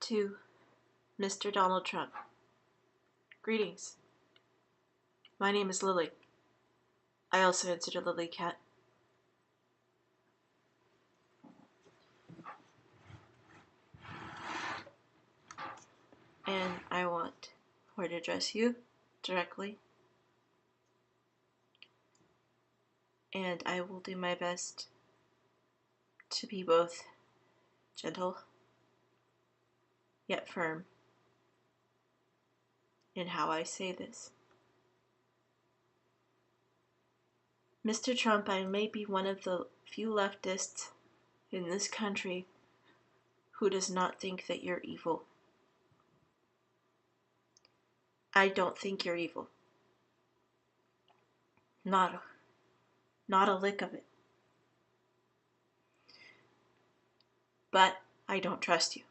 To Mr. Donald Trump. Greetings. My name is Lily. I also answer to Lily Cat. And I want to address you directly. And I will do my best to be both gentle yet firm in how I say this. Mr. Trump, I may be one of the few leftists in this country who does not think that you're evil. I don't think you're evil. Not a lick of it. But I don't trust you.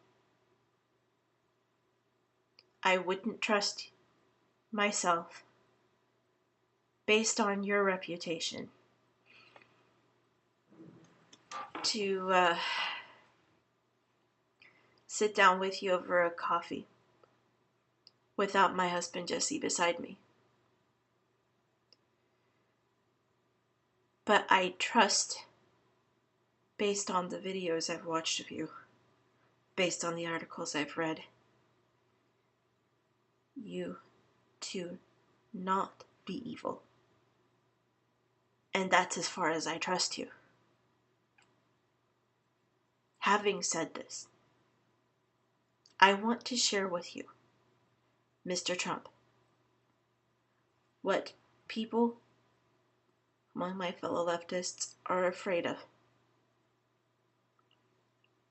I wouldn't trust myself based on your reputation to sit down with you over a coffee without my husband Jesse beside me. But I trust, based on the videos I've watched of you, based on the articles I've read, you to not be evil. And that's as far as I trust you. Having said this, I want to share with you, Mr. Trump, what people among my fellow leftists are afraid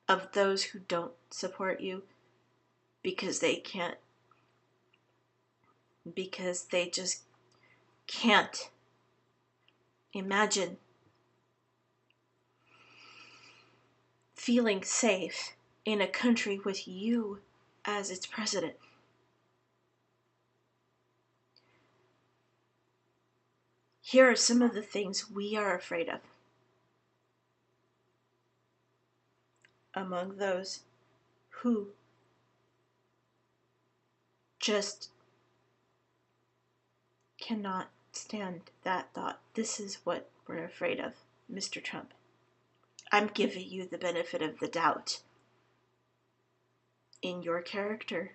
of those who don't support you because they just can't imagine feeling safe in a country with you as its president. Here are some of the things we are afraid of. Among those who just cannot stand that thought. This is what we're afraid of, Mr. Trump. I'm giving you the benefit of the doubt in your character.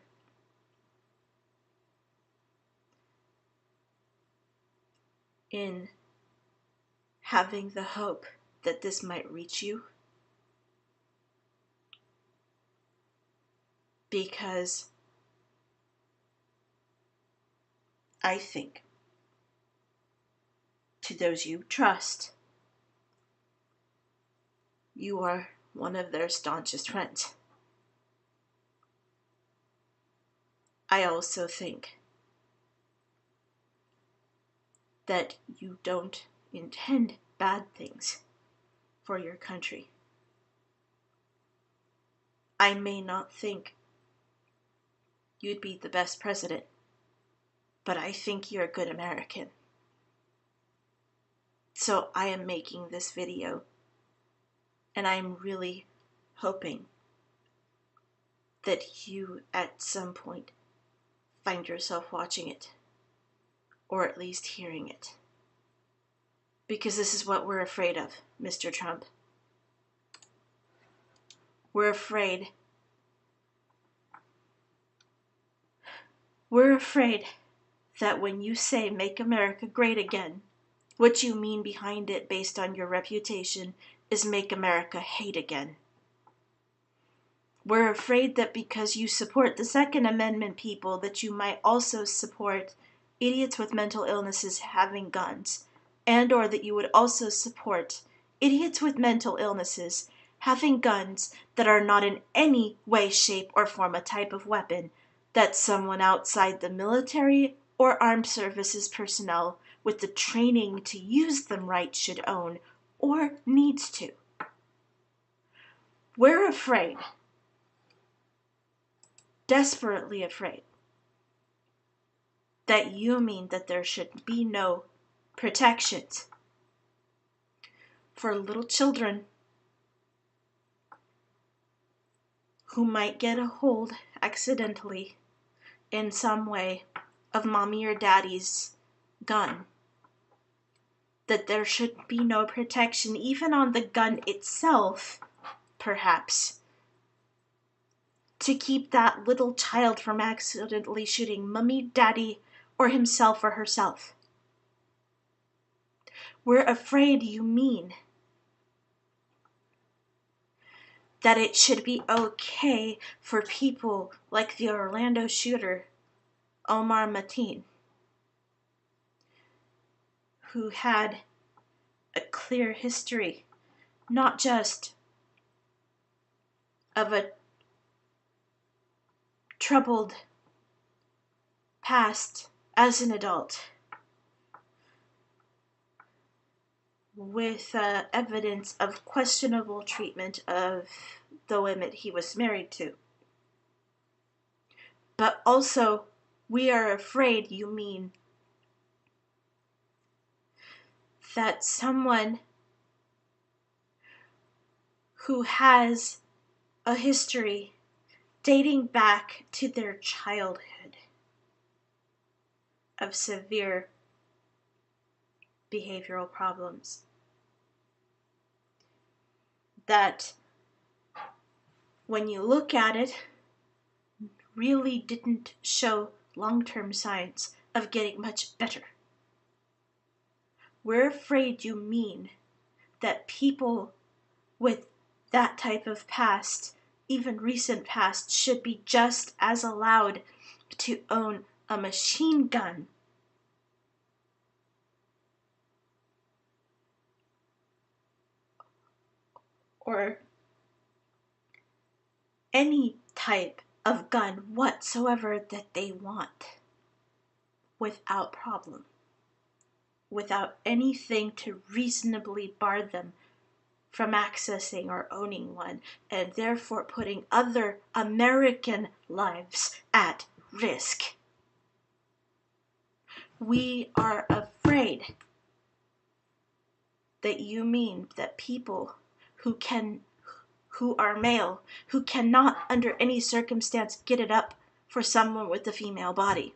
In having the hope that this might reach you. Because I think, to those you trust, you are one of their staunchest friends. I also think that you don't intend bad things for your country. I may not think you'd be the best president, but I think you're a good American. So I am making this video, and I'm really hoping that you at some point find yourself watching it, or at least hearing it. Because this is what we're afraid of, Mr. Trump. We're afraid that when you say "Make America Great Again," what you mean behind it based on your reputation is "Make America Hate Again." We're afraid that because you support the Second Amendment people, that you might also support idiots with mental illnesses having guns, and or that you would also support idiots with mental illnesses having guns that are not in any way, shape, or form a type of weapon that someone outside the military or armed services personnel with the training to use them right should own or needs to. We're afraid, desperately afraid, that you mean that there should be no protections for little children who might get a hold accidentally in some way of mommy or daddy's gun, that there should be no protection even on the gun itself, perhaps, to keep that little child from accidentally shooting mommy, daddy, or himself or herself. We're afraid you mean that it should be okay for people like the Orlando shooter, Omar Mateen, who had a clear history, not just of a troubled past as an adult, with evidence of questionable treatment of the women he was married to. But also, we are afraid you mean that someone who has a history dating back to their childhood of severe behavioral problems, that when you look at it, really didn't show long-term signs of getting much better. We're afraid you mean that people with that type of past, even recent past, should be just as allowed to own a machine gun or any type of gun whatsoever that they want, without problem, without anything to reasonably bar them from accessing or owning one, and therefore putting other American lives at risk. We are afraid that you mean that people who are male, who cannot under any circumstance get it up for someone with a female body,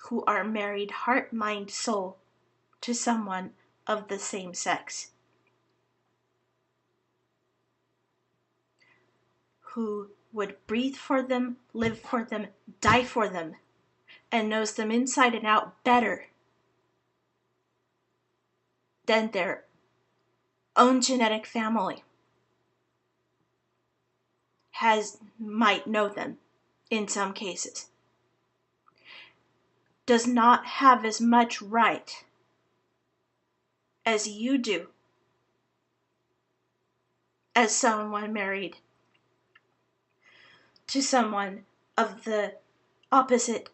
who are married heart, mind, soul to someone of the same sex, who would breathe for them, live for them, die for them, and knows them inside and out better than their own genetic family might know them in some cases, does not have as much right as you do as someone married to someone of the opposite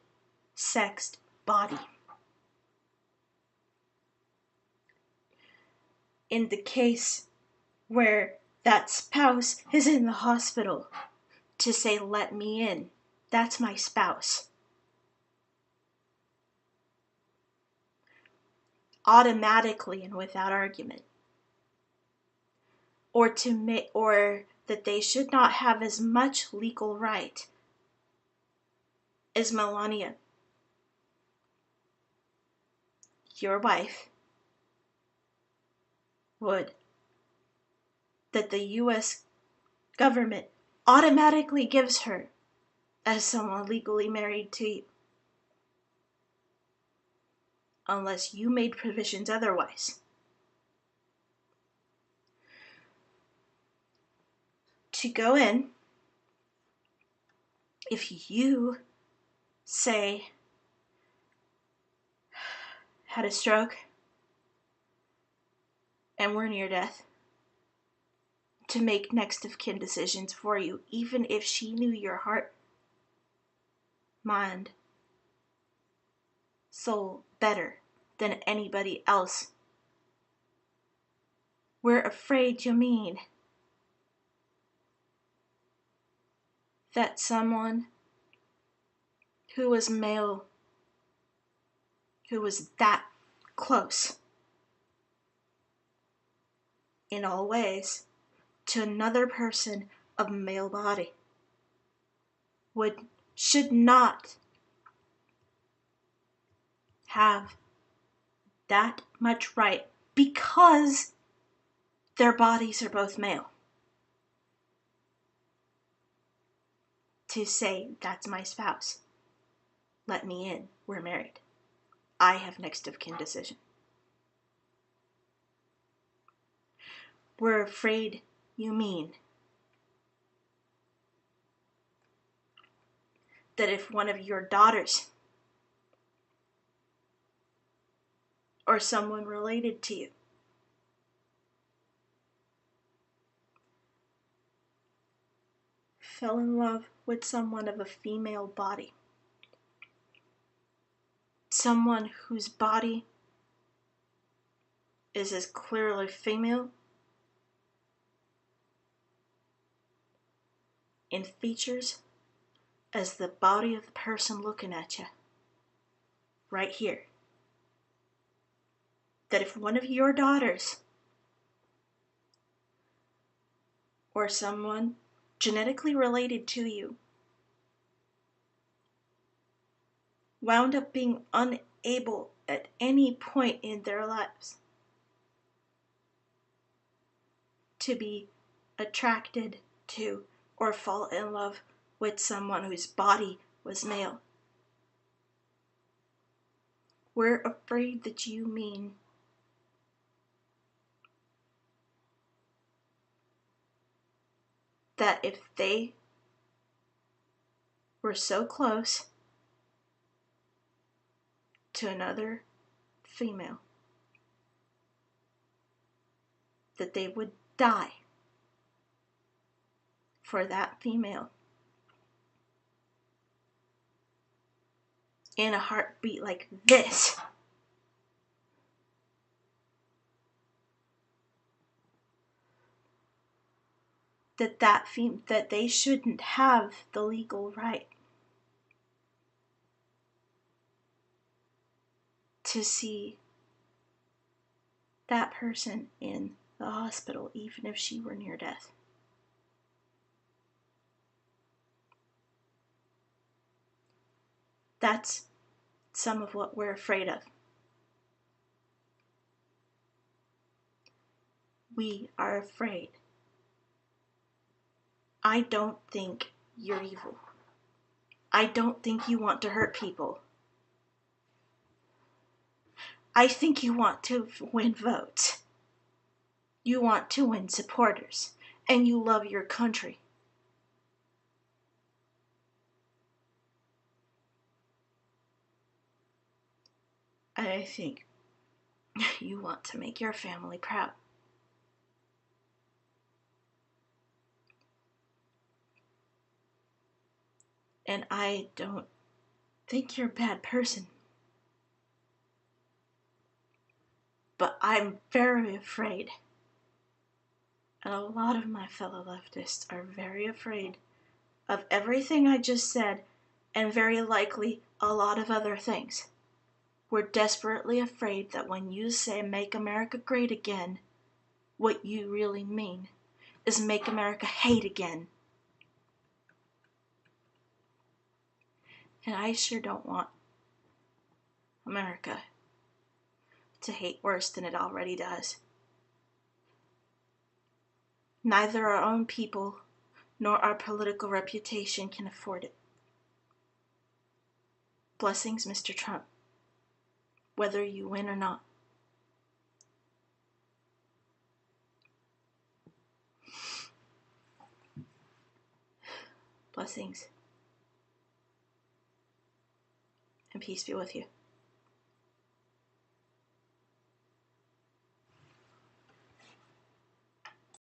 sexed body. In the case where that spouse is in the hospital, to say, let me in, that's my spouse, automatically and without argument, or that they should not have as much legal right as Melania, your wife, would, that the U.S. government automatically gives her as someone legally married to you, unless you made provisions otherwise. To go in, if you, say, had a stroke and were near death, to make next of kin decisions for you, even if she knew your heart, mind, soul better than anybody else. We're afraid you mean that someone who was male, who was that close in all ways, to another person of male body should not have that much right because their bodies are both male to say, that's my spouse, let me in, we're married, I have next of kin decision. We're afraid you mean that if one of your daughters or someone related to you fell in love with someone of a female body, someone whose body is as clearly female in features as the body of the person looking at you right here, that if one of your daughters or someone genetically related to you wound up being unable at any point in their lives to be attracted to or fall in love with someone whose body was male, we're afraid that you mean that if they were so close to another female that they would die for that female in a heartbeat like this. That they shouldn't have the legal right to see that person in the hospital, even if she were near death. That's some of what we're afraid of. We are afraid. I don't think you're evil. I don't think you want to hurt people. I think you want to win votes. You want to win supporters. And you love your country. I think you want to make your family proud. And I don't think you're a bad person. But I'm very afraid, and a lot of my fellow leftists are very afraid of everything I just said, and very likely a lot of other things. We're desperately afraid that when you say make America great again, what you really mean is make America hate again. And I sure don't want America to hate worse than it already does. Neither our own people nor our political reputation can afford it. Blessings, Mr. Trump, whether you win or not. Blessings, and peace be with you.